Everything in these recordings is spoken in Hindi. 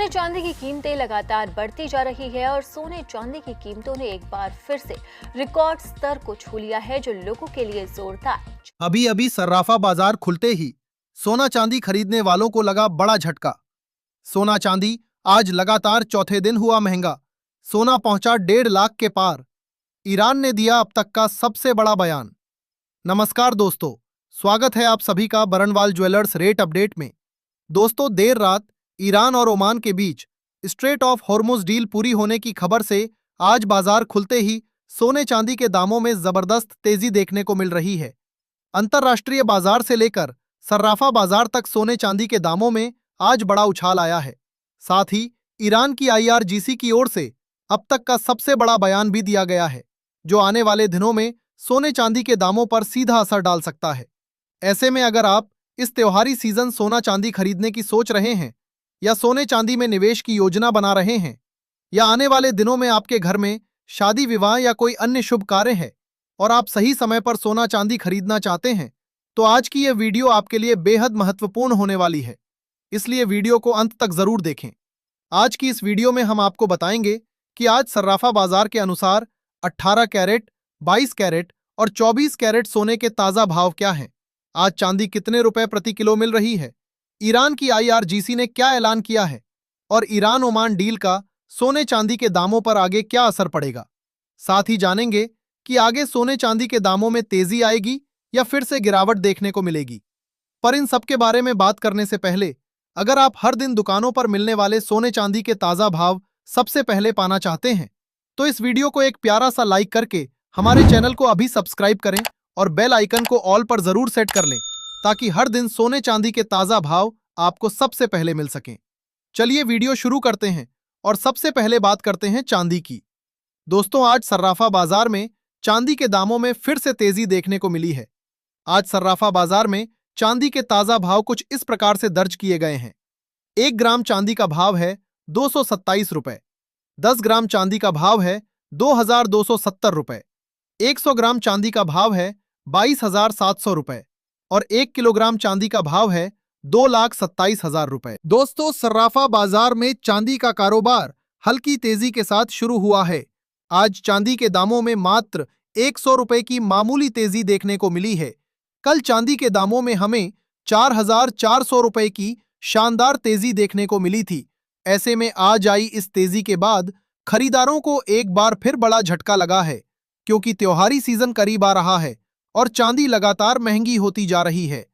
चांदी की कीमतें लगातार बढ़ती जा रही है और सोने चांदी की कीमतों ने एक बार फिर से रिकॉर्ड स्तर को छू लिया है, जो लोगों के लिए जोरदार। अभी अभी सर्राफा बाजार खुलते ही सोना चांदी खरीदने वालों को लगा बड़ा झटका। सोना चांदी आज लगातार चौथे दिन हुआ महंगा। सोना पहुंचा 1.5 लाख के पार। ईरान ने दिया अब तक का सबसे बड़ा बयान। नमस्कार दोस्तों, स्वागत है आप सभी का बरनवाल ज्वेलर्स रेट अपडेट में। दोस्तों, देर रात ईरान और ओमान के बीच स्ट्रेट ऑफ हॉर्मुज डील पूरी होने की खबर से आज बाजार खुलते ही सोने चांदी के दामों में जबरदस्त तेजी देखने को मिल रही है। अंतर्राष्ट्रीय बाजार से लेकर सर्राफा बाजार तक सोने चांदी के दामों में आज बड़ा उछाल आया है। साथ ही ईरान की IRGC की ओर से अब तक का सबसे बड़ा बयान भी दिया गया है, जो आने वाले दिनों में सोने चांदी के दामों पर सीधा असर डाल सकता है। ऐसे में अगर आप इस त्योहारी सीजन सोना चांदी खरीदने की सोच रहे हैं या सोने चांदी में निवेश की योजना बना रहे हैं या आने वाले दिनों में आपके घर में शादी विवाह या कोई अन्य शुभ कार्य है और आप सही समय पर सोना चांदी खरीदना चाहते हैं, तो आज की यह वीडियो आपके लिए बेहद महत्वपूर्ण होने वाली है। इसलिए वीडियो को अंत तक जरूर देखें। आज की इस वीडियो में हम आपको बताएंगे कि आज सर्राफा बाजार के अनुसार 18 कैरेट, 22 कैरेट और 24 कैरेट सोने के ताजा भाव क्या हैं। आज चांदी कितने रुपए प्रति किलो मिल रही है, ईरान की IRGC ने क्या ऐलान किया है और ईरान ओमान डील का सोने चांदी के दामों पर आगे क्या असर पड़ेगा। साथ ही जानेंगे कि आगे सोने चांदी के दामों में तेजी आएगी या फिर से गिरावट देखने को मिलेगी। पर इन सब के बारे में बात करने से पहले, अगर आप हर दिन दुकानों पर मिलने वाले सोने चांदी के ताजा भाव सबसे पहले पाना चाहते हैं, तो इस वीडियो को एक प्यारा सा लाइक करके हमारे चैनल को अभी सब्सक्राइब करें और बेल आइकन को ऑल पर जरूर सेट कर लें, ताकि हर दिन सोने चांदी के ताजा भाव आपको सबसे पहले मिल सकें। चलिए वीडियो शुरू करते हैं और सबसे पहले बात करते हैं चांदी की। दोस्तों, आज सर्राफा बाजार में चांदी के दामों में फिर से तेजी देखने को मिली है। आज सर्राफा बाजार में चांदी के ताजा भाव कुछ इस प्रकार से दर्ज किए गए हैं। 1 ग्राम चांदी का भाव है 227 रुपए, 10 ग्राम चांदी का भाव है 2270 रुपए, 100 ग्राम चांदी का भाव है 22,700 रुपए और 1 किलोग्राम चांदी का भाव है 2,27,000 रुपए। दोस्तों, सर्राफा बाजार में चांदी का कारोबार हल्की तेजी के साथ शुरू हुआ है। आज चांदी के दामों में मात्र 100 रुपए की मामूली तेजी देखने को मिली है। कल चांदी के दामों में हमें 4,400 रुपए की शानदार तेजी देखने को मिली थी। ऐसे में आज आई इस तेजी के बाद खरीदारों को एक बार फिर बड़ा झटका लगा है, क्योंकि त्योहारी सीजन करीब आ रहा है और चांदी लगातार महंगी होती जा रही है।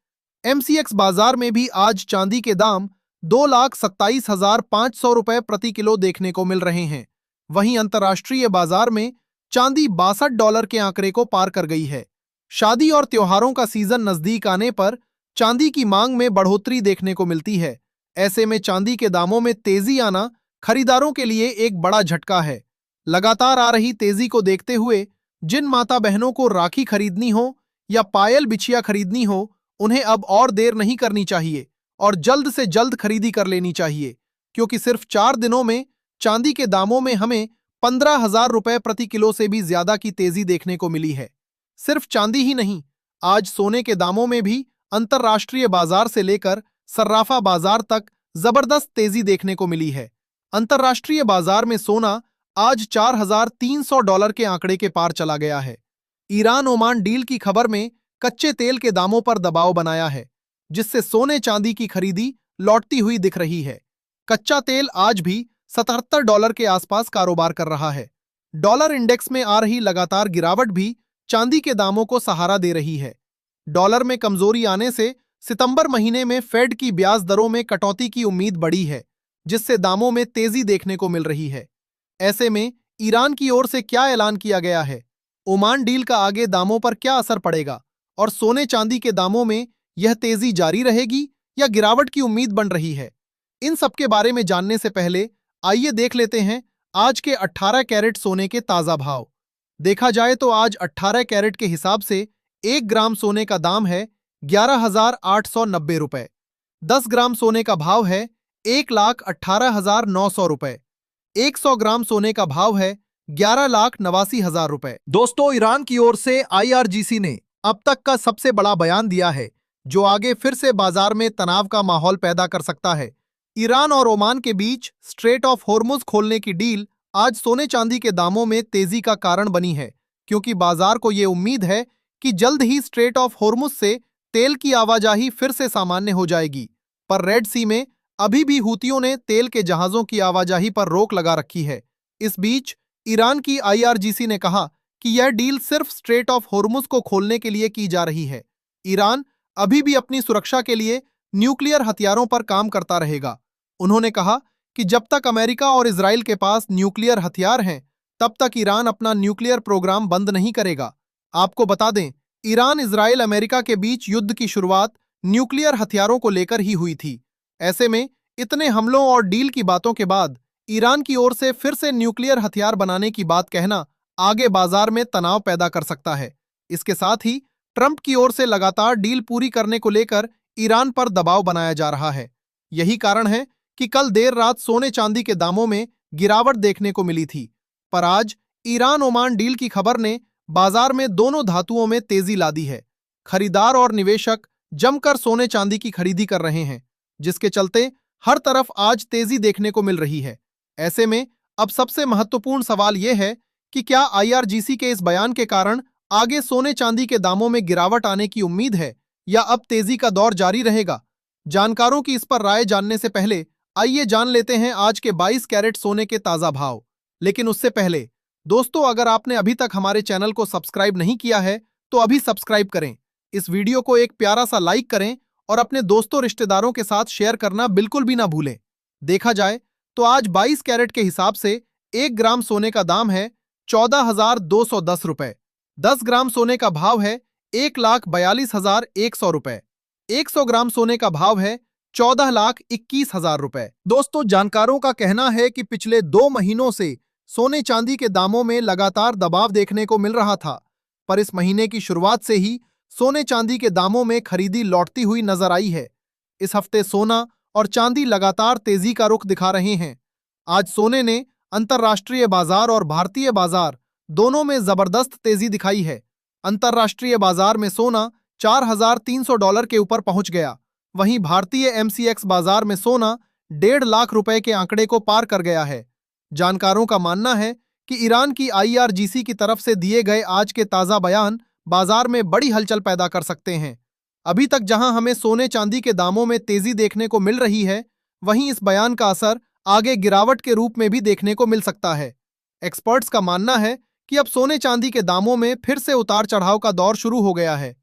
MCX बाजार में भी आज चांदी के दाम 2,27,500 रुपए प्रति किलो देखने को मिल रहे हैं। वहीं अंतर्राष्ट्रीय बाजार में चांदी $62 के आंकड़े को पार कर गई है। शादी और त्योहारों का सीजन नजदीक आने पर चांदी की मांग में बढ़ोतरी देखने को मिलती है। ऐसे में चांदी के दामों में तेजी आना खरीदारों के लिए एक बड़ा झटका है। लगातार आ रही तेजी को देखते हुए जिन माता बहनों को राखी खरीदनी हो या पायल बिछिया खरीदनी हो, उन्हें अब और देर नहीं करनी चाहिए और जल्द से जल्द खरीदी कर लेनी चाहिए, क्योंकि सिर्फ 4 दिनों में चांदी के दामों में हमें 15,000 रुपए प्रति किलो से भी ज्यादा की तेजी देखने को मिली है। सिर्फ चांदी ही नहीं, आज सोने के दामों में भी अंतर्राष्ट्रीय बाजार से लेकर सर्राफा बाजार तक जबरदस्त तेजी देखने को मिली है। अंतर्राष्ट्रीय बाजार में सोना आज $4,300 के आंकड़े के पार चला गया है। ईरान ओमान डील की खबर में कच्चे तेल के दामों पर दबाव बनाया है, जिससे सोने चांदी की खरीदी लौटती हुई दिख रही है। कच्चा तेल आज भी $77 के आसपास कारोबार कर रहा है। डॉलर इंडेक्स में आ रही लगातार गिरावट भी चांदी के दामों को सहारा दे रही है। डॉलर में कमजोरी आने से सितंबर महीने में फेड की ब्याज दरों में कटौती की उम्मीद बढ़ी है, जिससे दामों में तेजी देखने को मिल रही है। ऐसे में ईरान की ओर से क्या ऐलान किया गया है, ओमान डील का आगे दामों पर क्या असर पड़ेगा और सोने चांदी के दामों में यह तेजी जारी रहेगी या गिरावट की उम्मीद बन रही है, इन सब के बारे में जानने से पहले आइए देख लेते हैं आज के 18 कैरेट सोने के ताजा भाव। देखा जाए तो आज 18 कैरेट के हिसाब से 1 ग्राम सोने का दाम है 11,890 रुपए, 10 ग्राम सोने का भाव है 1,18,900 रुपए, 100 ग्राम सोने का भाव है 11,89,000 रुपए। दोस्तों, ईरान की ओर से IRGC ने अब तक का सबसे बड़ा बयान दिया है, जो आगे फिर से बाजार में तनाव का माहौल पैदा कर सकता है, ईरान और ओमान के बीच स्ट्रेट ऑफ होर्मुज खोलने की डील आज सोने चांदी के दामों में तेजी का कारण बनी है, क्योंकि बाजार को ये उम्मीद है कि जल्द ही स्ट्रेट ऑफ होर्मुज से तेल की आवाजाही फिर से सामान्य हो जाएगी। पर रेड सी में अभी भी हूतियों ने तेल के जहाजों की आवाजाही पर रोक लगा रखी है। इस बीच ईरान की IRGC ने कहा कि यह डील सिर्फ स्ट्रेट ऑफ होर्मुज को खोलने के लिए की जा रही है। ईरान अभी भी अपनी सुरक्षा के लिए न्यूक्लियर हथियारों पर काम करता रहेगा। उन्होंने कहा कि जब तक अमेरिका और इजराइल के पास न्यूक्लियर हथियार हैं, तब तक ईरान अपना न्यूक्लियर प्रोग्राम बंद नहीं करेगा। आपको बता दें, ईरान इजराइल अमेरिका के बीच युद्ध की शुरुआत न्यूक्लियर हथियारों को लेकर ही हुई थी। ऐसे में इतने हमलों और डील की बातों के बाद ईरान की ओर से फिर से न्यूक्लियर हथियार बनाने की बात कहना आगे बाजार में तनाव पैदा कर सकता है। इसके साथ ही ट्रंप की ओर से लगातार डील पूरी करने को लेकर ईरान पर दबाव बनाया जा रहा है। यही कारण है कि कल देर रात सोने चांदी के दामों में गिरावट देखने को मिली थी। पर आज ईरान ओमान डील की खबर ने बाजार में दोनों धातुओं में तेजी ला दी है। खरीदार और निवेशक जमकर सोने चांदी की खरीदी कर रहे हैं, जिसके चलते हर तरफ आज तेजी देखने को मिल रही है। ऐसे में अब सबसे महत्वपूर्ण सवाल यह है कि क्या IRGC के इस बयान के कारण आगे सोने चांदी के दामों में गिरावट आने की उम्मीद है या अब तेजी का दौर जारी रहेगा। जानकारों की इस पर राय जानने से पहले आइए जान लेते हैं आज के 22 कैरेट सोने के ताजा भाव। लेकिन उससे पहले दोस्तों, अगर आपने अभी तक हमारे चैनल को सब्सक्राइब नहीं किया है तो अभी सब्सक्राइब करें। इस वीडियो को एक प्यारा सा लाइक करें और अपने दोस्तों रिश्तेदारों के साथ शेयर करना बिल्कुल भी ना भूलें। देखा जाए तो आज 22 कैरेट के हिसाब से 1 ग्राम सोने का दाम है 14,210 रुपए। 10 ग्राम सोने का भाव है 1,42,100 रुपए। 100 ग्राम सोने का भाव है 14,21,000 रुपए। दोस्तों, जानकारों का कहना है कि पिछले 2 महीनों से सोने चांदी के दामों में लगातार दबाव देखने को मिल रहा था, पर इस महीने की शुरुआत से ही सोने चांदी के दामों में खरीदी लौटती हुई नजर आई है। इस हफ्ते सोना और चांदी लगातार तेजी का रुख दिखा रहे हैं। आज सोने ने अंतर्राष्ट्रीय बाजार और भारतीय बाजार दोनों में जबरदस्त तेजी दिखाई है। अंतर्राष्ट्रीय बाजार में सोना $4,300 के ऊपर पहुंच गया। वहीं भारतीय MCX बाजार में सोना 1.5 लाख रुपए के आंकड़े को पार कर गया है। जानकारों का मानना है कि ईरान की IRGC की तरफ से दिए गए आज के ताजा बयान बाजार में बड़ी हलचल पैदा कर सकते हैं। अभी तक जहां हमें सोने चांदी के दामों में तेजी देखने को मिल रही है, वहीं इस बयान का असर आगे गिरावट के रूप में भी देखने को मिल सकता है। एक्सपर्ट्स का मानना है कि अब सोने चांदी के दामों में फिर से उतार चढ़ाव का दौर शुरू हो गया है।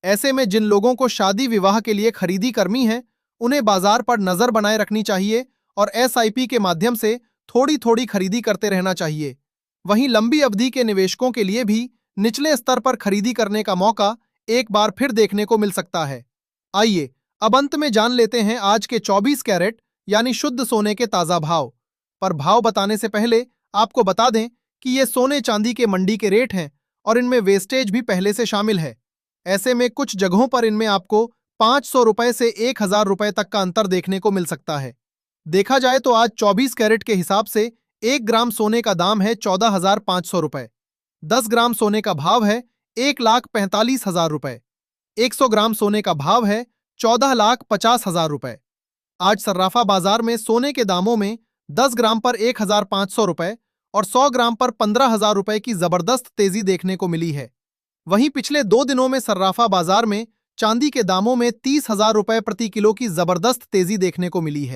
ऐसे में जिन लोगों को शादी विवाह के लिए खरीदी करनी है, उन्हें बाजार पर नजर बनाए रखनी चाहिए और SIP के माध्यम से थोड़ी थोड़ी खरीदी करते रहना चाहिए। वहीं लंबी अवधि के निवेशकों के लिए भी निचले स्तर पर खरीदी करने का मौका एक बार फिर देखने को मिल सकता है। आइए अब अंत में जान लेते हैं आज के 24 कैरेट यानी शुद्ध सोने के ताजा भाव। पर भाव बताने से पहले आपको बता दें कि ये सोने चांदी के मंडी के रेट हैं और इनमें वेस्टेज भी पहले से शामिल है। ऐसे में कुछ जगहों पर इनमें आपको 500 रुपए से 1,000 रुपए तक का अंतर देखने को मिल सकता है। देखा जाए तो आज 24 कैरेट के हिसाब से 1 ग्राम सोने का दाम है 14,500 रुपए। 10 ग्राम सोने का भाव है 1,45,000 रुपए। 100 ग्राम सोने का भाव है 14,50,000 रुपए। आज सर्राफा बाजार में सोने के दामों में 10 ग्राम पर 1,500 रुपए और 100 ग्राम पर 15,000 रुपए की जबरदस्त तेजी देखने को मिली है। वहीं पिछले 2 दिनों में सर्राफा बाजार में चांदी के दामों में 30,000 रुपए प्रति किलो की जबरदस्त तेजी देखने को मिली है।